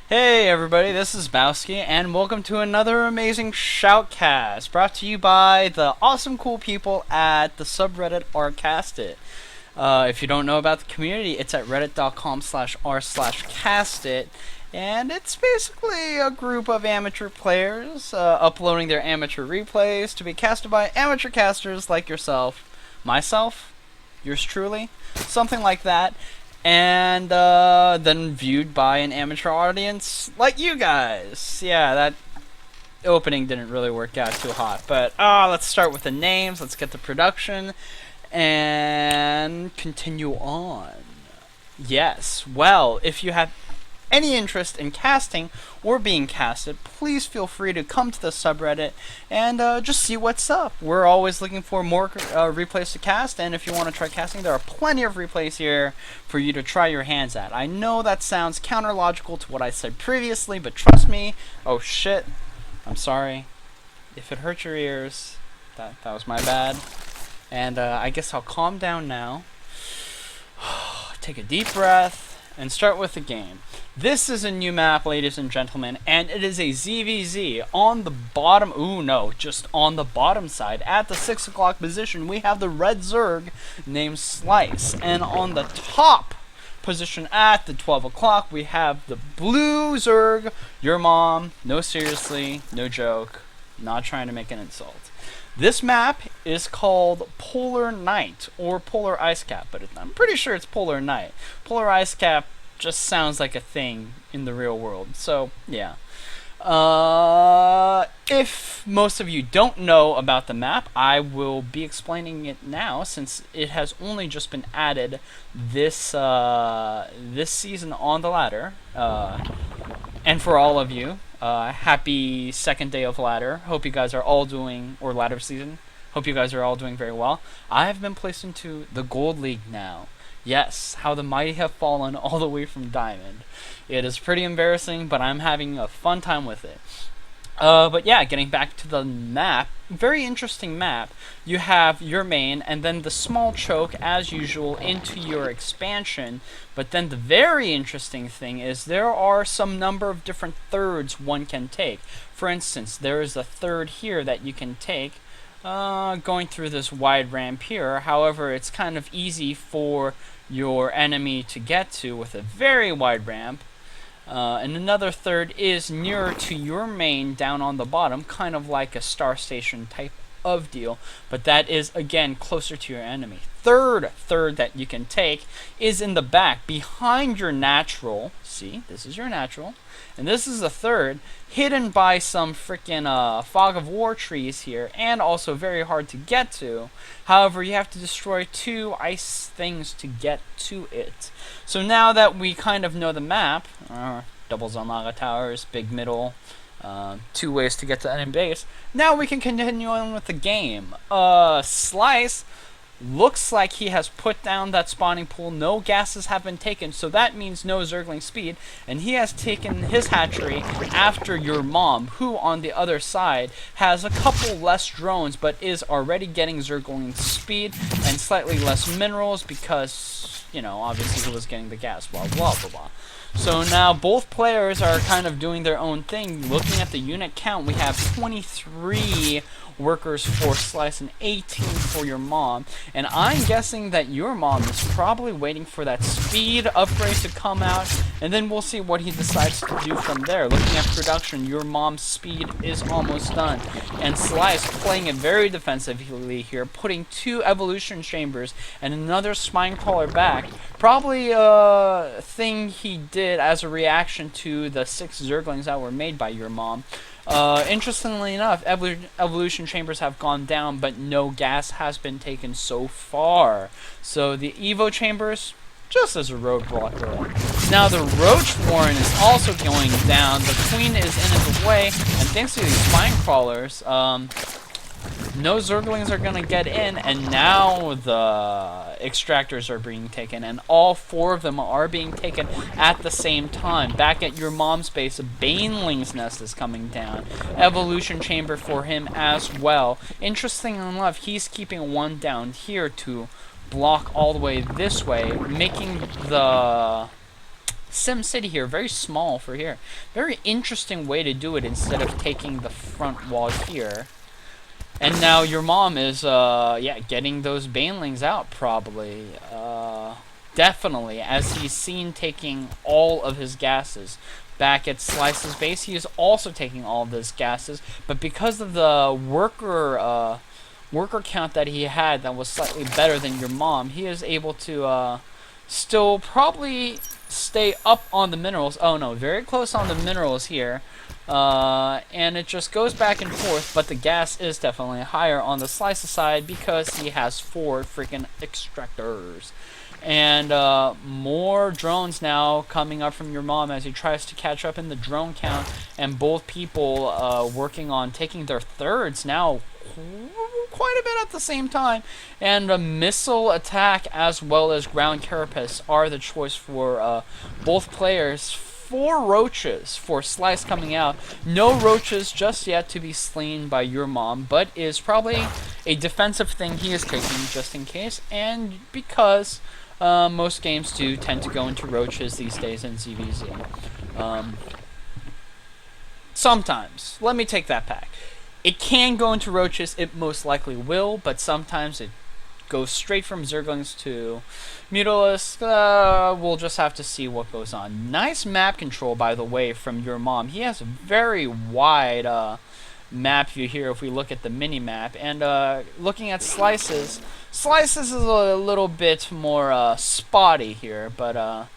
Hey everybody, this is Bauski, and welcome to another amazing shoutcast brought to you by the awesome cool people at the subreddit castit. If you don't know about the community, it's at reddit.com/r/castit, and it's basically a group of amateur players uploading their amateur replays to be casted by amateur casters like yourself, myself, yours truly, something like that, and then viewed by an amateur audience like you guys. Yeah, that opening didn't really work out too hot, but let's start with the names, let's get the production, and continue on. Yes, well, if you have any interest in casting or being casted, please feel free to come to the subreddit and just see what's up. We're always looking for more replays to cast, and if you want to try casting, there are plenty of replays here for you to try your hands at. I know that sounds counter-logical to what I said previously, but trust me. Oh shit, I'm sorry if it hurt your ears. That was my bad. And I guess I'll calm down now, take a deep breath, and start with the game. This is a new map, ladies and gentlemen, and it is a ZvZ. On the bottom, just on the bottom side, at the 6 o'clock position, we have the red Zerg named Slice, and on the top position at the 12 o'clock, we have the blue Zerg, Yourmom. No, seriously, no joke, not trying to make an insult. This map is called Polar Night, or Polar Ice Cap, but I'm pretty sure it's Polar Night. Polar Ice Cap just sounds like a thing in the real world, so yeah. If most of you don't know about the map, I will be explaining it now, since it has only just been added this season on the ladder. And for all of you, happy second day of ladder. Hope you guys are all doing, or ladder season. Hope you guys are all doing very well. I have been placed into the Gold League now. Yes, how the mighty have fallen all the way from Diamond. It is pretty embarrassing, but I'm having a fun time with it. But yeah, getting back to the map, very interesting map. You have your main, and then the small choke, as usual, into your expansion. But then the very interesting thing is there are some number of different thirds one can take. For instance, there is a third here that you can take, going through this wide ramp here. However, it's kind of easy for your enemy to get to with a very wide ramp. And another third is nearer to your main down on the bottom, kind of like a star station type of deal, but that is again closer to your enemy. Third that you can take is in the back behind your natural. See, this is your natural, and this is a third hidden by some freaking fog of war trees here, and also very hard to get to. However, you have to destroy 2 ice things to get to it. So now that we kind of know the map, doubles on lava towers, big middle, 2 ways to get to enemy base, now we can continue on with the game. Slice looks like he has put down that spawning pool. No gases have been taken, so that means no Zergling speed, and he has taken his hatchery after Yourmom, who on the other side has a couple less drones but is already getting Zergling speed and slightly less minerals because, you know, obviously he was getting the gas, blah blah blah blah. So now both players are kind of doing their own thing. Looking at the unit count, we have 23 workers for Slice and 18 for Yourmom, and I'm guessing that Yourmom is probably waiting for that speed upgrade to come out, and then we'll see what he decides to do from there. Looking at production, Yourmom's speed is almost done, and Slice playing it very defensively here, putting 2 evolution chambers and another spine crawler back. Probably a thing he did as a reaction to the 6 Zerglings that were made by Yourmom. Interestingly enough, evolution chambers have gone down, but no gas has been taken so far. So the Evo chambers, just as a roadblock there. Now the roach warren is also going down. The queen is in its way, and thanks to these spine crawlers, no Zerglings are gonna get in, and now the extractors are being taken, and all 4 of them are being taken at the same time. Back at Yourmom's base, a Baneling's nest is coming down. Evolution chamber for him as well. Interesting enough, he's keeping 1 down here to block all the way this way, making the Sim City here, very small for here. Very interesting way to do it instead of taking the front wall here. And now Yourmom is, yeah, getting those banelings out, probably. Definitely, as he's seen taking all of his gases. Back at Slice's base, he is also taking all of his gases, but because of the worker count that he had that was slightly better than Yourmom, he is able to, still probably stay up on the minerals. Oh no, very close on the minerals here. And it just goes back and forth, but the gas is definitely higher on the Slice's side because he has 4 freaking extractors. And more drones now coming up from Yourmom as he tries to catch up in the drone count, and both people working on taking their thirds now quite a bit at the same time. And a missile attack as well as ground carapace are the choice for both players. 4 roaches for Slice coming out. No roaches just yet to be slain by Yourmom, but is probably a defensive thing he is taking just in case, and because most games do tend to go into roaches these days in ZvZ. Sometimes. Let me take that back. It can go into roaches, it most likely will, but sometimes it goes straight from Zerglings to Mutalisks. We'll just have to see what goes on. Nice map control, by the way, from Yourmom. He has a very wide map view here if we look at the mini-map. And looking at Slice's is a little bit more spotty here, but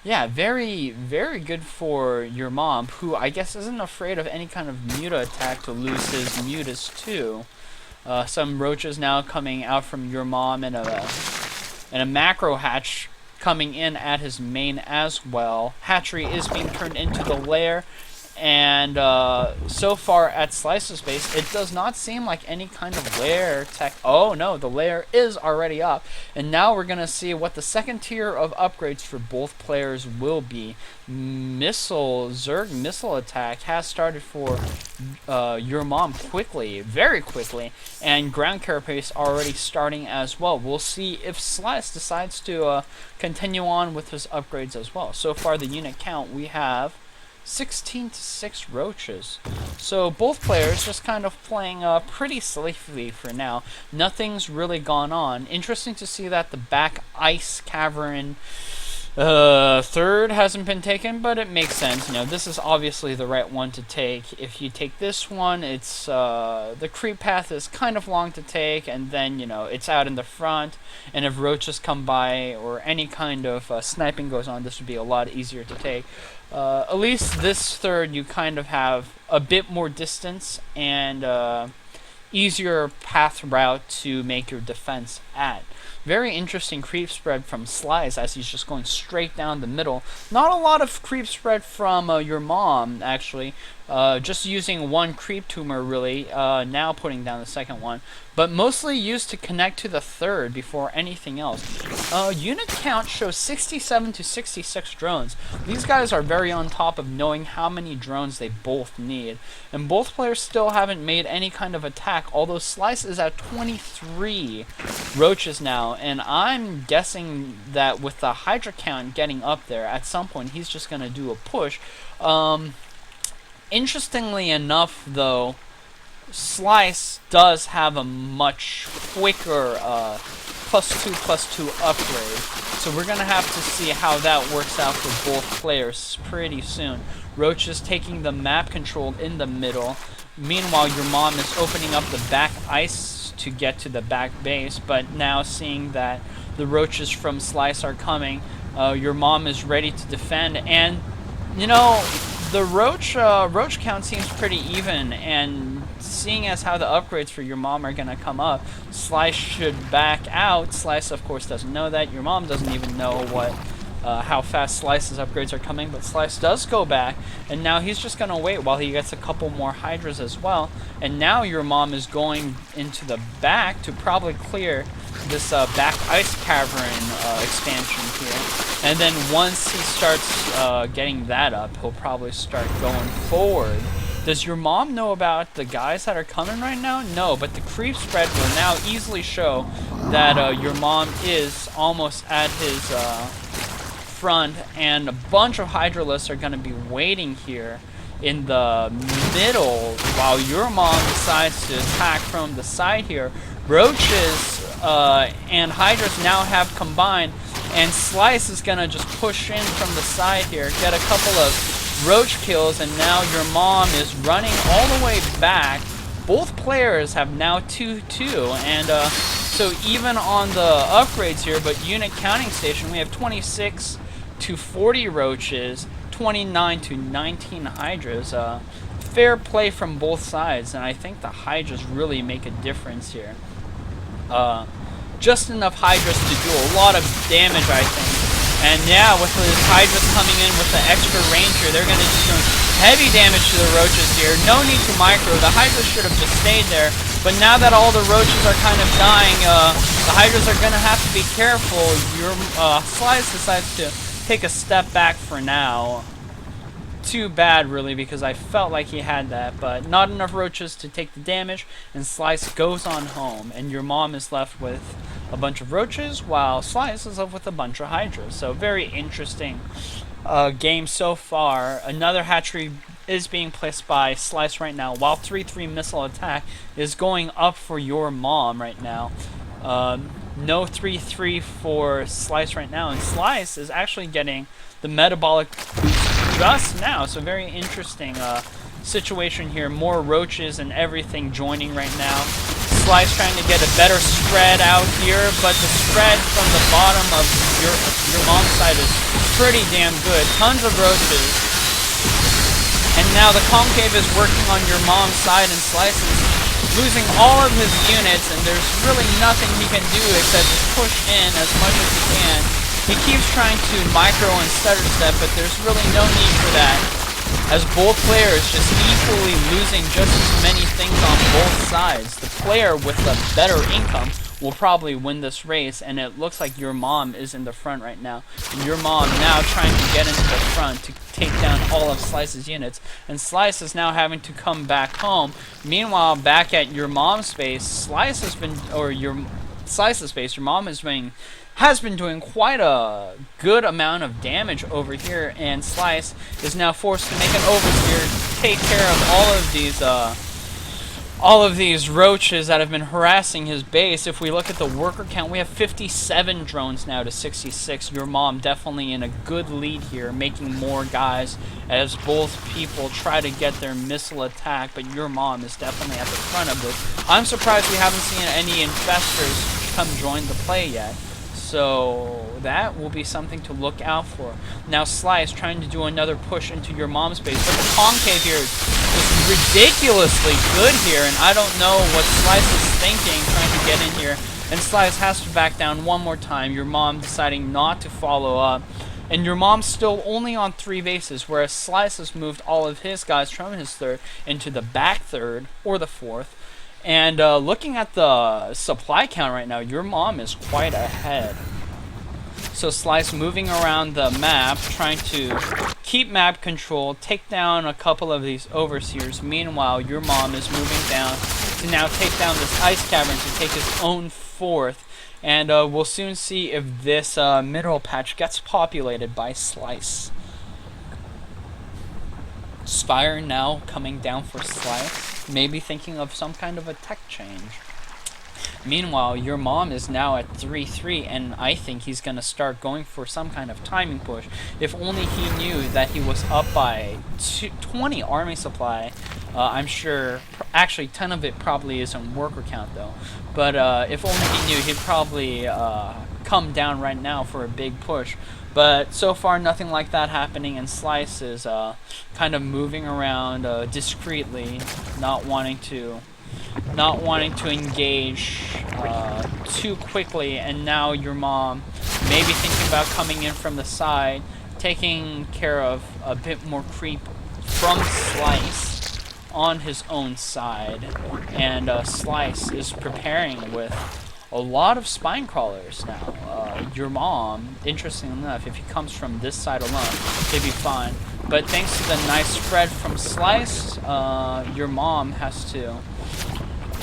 yeah, very, very good for Yourmom, who I guess isn't afraid of any kind of muta attack to lose his mutas too. Some roaches now coming out from Yourmom, and a macro hatch coming in at his main as well. Hatchery is being turned into the lair, and so far at Slice's base, it does not seem like any kind of lair tech. Oh no, the lair is already up, and now we're gonna see what the second tier of upgrades for both players will be. Zerg missile attack has started for Yourmom quickly, very quickly, and ground carapace already starting as well. We'll see if Slice decides to continue on with his upgrades as well. So far, the unit count we have 16 to 6 roaches. So both players just kind of playing pretty safely for now. Nothing's really gone on. Interesting to see that the back ice cavern third hasn't been taken, but it makes sense. You know, this is obviously the right one to take. If you take this one, it's the creep path is kind of long to take, and then, you know, it's out in the front, and if roaches come by or any kind of sniping goes on, this would be a lot easier to take. At least this third, you kind of have a bit more distance and easier path route to make your defense at. Very interesting creep spread from Slice as he's just going straight down the middle. Not a lot of creep spread from Yourmom, actually. Just using one creep tumor, really. Now putting down the second one. But mostly used to connect to the third before anything else. Unit count shows 67 to 66 drones. These guys are very on top of knowing how many drones they both need. And both players still haven't made any kind of attack, although Slice is at 23 roaches now. And I'm guessing that with the hydra count getting up there, at some point he's just going to do a push. Interestingly enough, though, Slice does have a much quicker +2/+2 upgrade, so we're going to have to see how that works out for both players pretty soon. Roach is taking the map control in the middle. Meanwhile, Yourmom is opening up the back ice to get to the back base, but now seeing that the roaches from Slice are coming, Yourmom is ready to defend, and, you know, the roach count seems pretty even, and seeing as how the upgrades for Yourmom are going to come up, Slice should back out. Slice, of course, doesn't know that. Yourmom doesn't even know how fast Slice's upgrades are coming, but Slice does go back, and now he's just going to wait while he gets a couple more hydras as well. And now Yourmom is going into the back to probably clear this back ice cavern expansion here. And then once he starts getting that up, he'll probably start going forward. Does Yourmom know about the guys that are coming right now? No, but the creep spread will now easily show that Yourmom is almost at his front, and a bunch of hydralisks are going to be waiting here in the middle while Yourmom decides to attack from the side here. Roaches and hydras now have combined, and Slice is going to just push in from the side here, get a couple of roach kills, and now Yourmom is running all the way back. Both players have now 2-2, and so even on the upgrades here, but unit counting station, we have 26 to 40 roaches, 29 to 19 hydras. Fair play from both sides, and I think the hydras really make a difference here. Just enough hydras to do a lot of damage, I think. And yeah, with the hydras coming in with the extra range here, they're going to be doing heavy damage to the roaches here. No need to micro. The hydras should have just stayed there. But now that all the roaches are kind of dying, the hydras are going to have to be careful. Slice decides to take a step back for now. Too bad, really, because I felt like he had that, but not enough roaches to take the damage, and Slice goes on home, and Yourmom is left with a bunch of roaches, while Slice is left with a bunch of hydras. So very interesting game so far. Another hatchery is being placed by Slice right now, while 3-3 missile attack is going up for Yourmom right now. No 3-3 for Slice right now, and Slice is actually getting the metabolic boost just now, so very interesting situation here. More roaches and everything joining right now. Slice trying to get a better spread out here, but the spread from the bottom of your mom's side is pretty damn good. Tons of roaches. And now the concave is working on your mom's side, and Slice is losing all of his units, and there's really nothing he can do except just push in as much as he can. He keeps trying to micro and stutter step, but there's really no need for that, as both players just equally losing just as many things on both sides. The player with the better income will probably win this race, and it looks like Yourmom is in the front right now. And Yourmom now trying to get into the front to take down all of Slice's units, and Slice is now having to come back home. Meanwhile, back at Yourmom's base, Slice's base, Yourmom has been doing quite a good amount of damage over here, and Slice is now forced to make an oversteer to take care of all of these roaches that have been harassing his base. If we look at the worker count, we have 57 drones now to 66. Yourmom definitely in a good lead here, making more guys as both people try to get their missile attack, but Yourmom is definitely at the front of this. I'm surprised we haven't seen any infestors come join the play yet. So that will be something to look out for. Now Slice trying to do another push into Yourmom's base, but the concave here is just ridiculously good here, and I don't know what Slice is thinking trying to get in here. And Slice has to back down one more time. Yourmom deciding not to follow up, and Yourmom's still only on 3 bases, whereas Slice has moved all of his guys from his third into the back third or the fourth. And looking at the supply count right now, Yourmom is quite ahead. So Slice moving around the map, trying to keep map control, take down a couple of these overseers. Meanwhile, Yourmom is moving down to now take down this ice cavern to take his own fourth. And we'll soon see if this mineral patch gets populated by Slice. Spire now coming down for Slice, maybe thinking of some kind of a tech change. Meanwhile, Yourmom is now at 3-3, and I think he's going to start going for some kind of timing push. If only he knew that he was up by 20 army supply. I'm sure, actually 10 of it probably isn't worker count though. But if only he knew, he'd probably come down right now for a big push. But so far, nothing like that happening, and Slice is kind of moving around discreetly, not wanting to engage too quickly. And now Yourmom maybe thinking about coming in from the side, taking care of a bit more creep from Slice on his own side, and Slice is preparing with a lot of spine crawlers now. Yourmom, interesting enough, if he comes from this side alone, he'd be fine. But thanks to the nice spread from Slice, Yourmom has to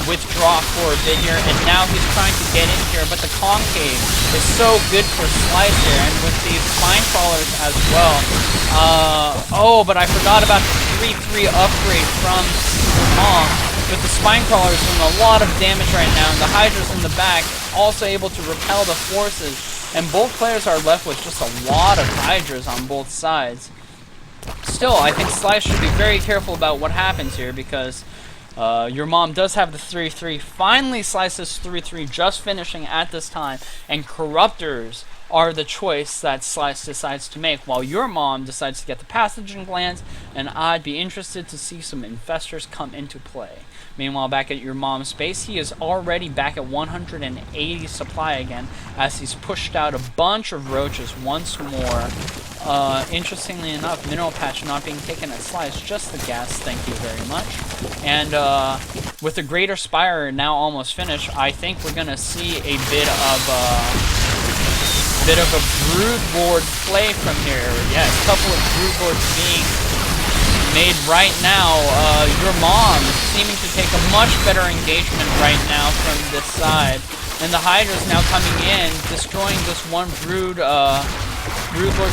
withdraw for a bit here, and now he's trying to get in here, but the concave is so good for Slice here, and with these spine crawlers as well. Oh, but I forgot about the 3-3 upgrade from Yourmom, with the spine crawlers doing a lot of damage right now, and the Hydra's in the back, also able to repel the forces, and both players are left with just a lot of Hydras on both sides. Still, I think Slice should be very careful about what happens here, because Yourmom does have the 3-3. Finally, Slice's 3-3 just finishing at this time, and Corruptors are the choice that Slice decides to make, while Yourmom decides to get the Pathogen Glands, and I'd be interested to see some Infestors come into play. Meanwhile, back at Yourmom's base, he is already back at 180 supply again, as he's pushed out a bunch of roaches once more. Interestingly enough, Mineral Patch not being taken at Slice, just the gas, thank you very much. And with the Greater Spire now almost finished, I think we're gonna see a bit of a Broodlord play from here. Yes, a couple of Broodlords being made right now. Yourmom seeming to take a much better engagement right now from this side. And the Hydra's now coming in, destroying this one Broodlord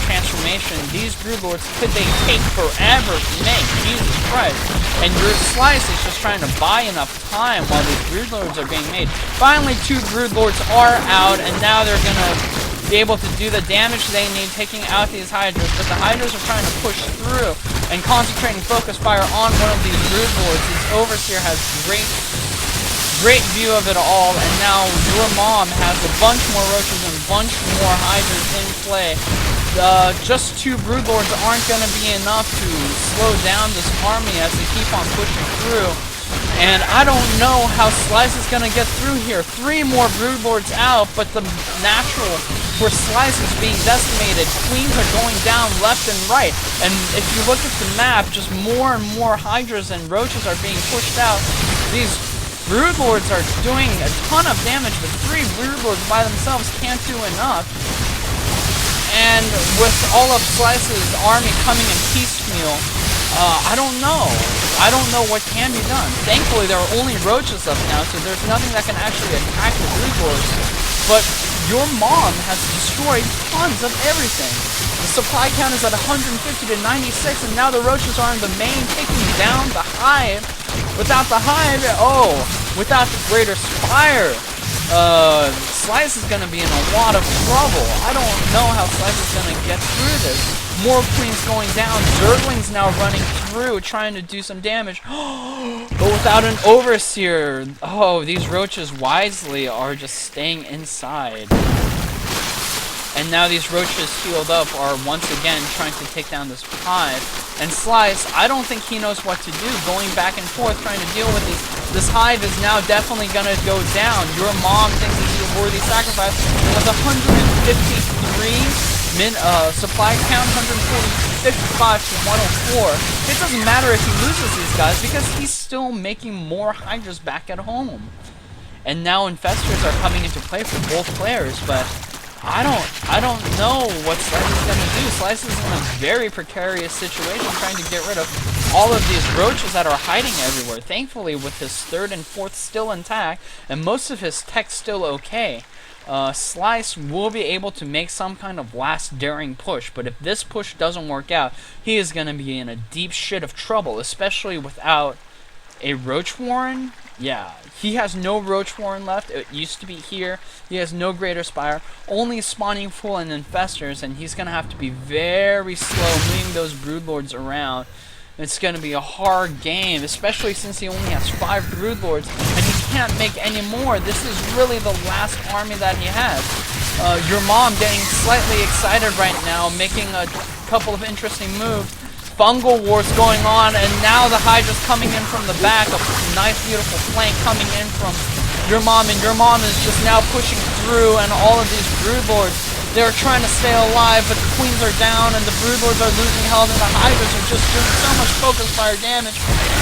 transformation. These Broodlords, could they take forever to make? Jesus Christ. And your Slice is just trying to buy enough time while these Broodlords are being made. Finally, 2 Broodlords are out, and now they're gonna be able to do the damage they need, taking out these Hydras, but the Hydras are trying to push through and concentrating focus fire on one of these Broodlords. This Overseer has great view of it all, and now Yourmom has a bunch more roaches and a bunch more Hydras in play. Just 2 Broodlords aren't going to be enough to slow down this army as they keep on pushing through. And I don't know how Slice is going to get through here. 3 more Broodlords out, but the natural where Slice is being decimated. Queens are going down left and right. And if you look at the map, just more and more Hydras and Roaches are being pushed out. These Broodlords are doing a ton of damage, but 3 Broodlords by themselves can't do enough. And with all of Slice's army coming in piecemeal, I don't know. I don't know what can be done. Thankfully, there are only roaches left now, so there's nothing that can actually attack the Broodlords. But Yourmom has destroyed tons of everything. The supply count is at 150 to 96, and now the roaches are in the main, taking down the hive. Without the hive, without the Greater Spire, Slice is going to be in a lot of trouble. I don't know how Slice is going to get through this. More queens going down. Zerglings now running through, trying to do some damage. But without an Overseer. Oh, these roaches wisely are just staying inside. And now these roaches healed up are once again trying to take down this hive. And Slice, I don't think he knows what to do, going back and forth trying to deal with these. This hive is now definitely going to go down. Yourmom thinks it's a worthy sacrifice. With 153 supply count, 155 to 104. It doesn't matter if he loses these guys because he's still making more Hydras back at home. And now Infestors are coming into play for both players, but I don't know what Slice is going to do. Slice is in a very precarious situation trying to get rid of all of these roaches that are hiding everywhere. Thankfully, with his 3rd and 4th still intact, and most of his tech still okay, Slice will be able to make some kind of last daring push. But if this push doesn't work out, he is going to be in a deep shit of trouble, especially without a Roach Warren. Yeah, he has no Roach Warren left. It used to be here. He has no Greater Spire, only spawning full and Infestors, and he's going to have to be very slow moving those Broodlords around. It's going to be a hard game, especially since he only has 5 Broodlords, and he can't make any more. This is really the last army that he has. Yourmom getting slightly excited right now, making a couple of interesting moves. Fungal wars going on, and now the Hydra's coming in from the back. A nice, beautiful flank coming in from Yourmom, and Yourmom is just now pushing through, and all of these Broodlords, they're trying to stay alive, but the queens are down, and the Broodlords are losing health, and the Hydras are just doing so much focus fire damage.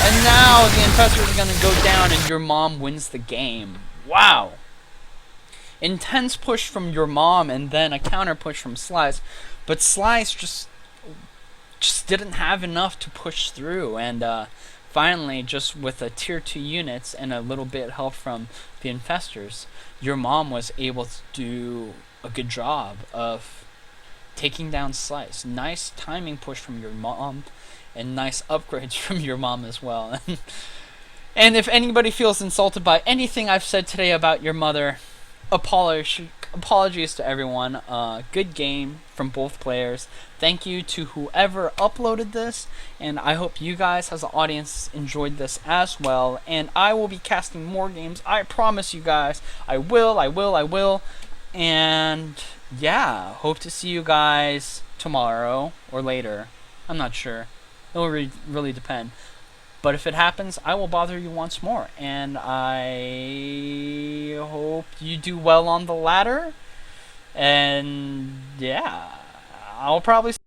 And now the Infestors are going to go down, and Yourmom wins the game. Wow! Intense push from Yourmom, and then a counter push from Slice, but Slice just didn't have enough to push through, and finally, just with a tier 2 units and a little bit of help from the infestors, Yourmom was able to do a good job of taking down Slice. Nice timing push from Yourmom, and nice upgrades from Yourmom as well. And if anybody feels insulted by anything I've said today about your mother, apologies to everyone. Good game from both players. Thank you to whoever uploaded this, and I hope you guys as an audience enjoyed this as well. And I will be casting more games. I promise you guys. I will. And yeah, hope to see you guys tomorrow or later. I'm not sure. It will really depend. But if it happens, I will bother you once more. And I hope you do well on the ladder. And yeah, I'll probably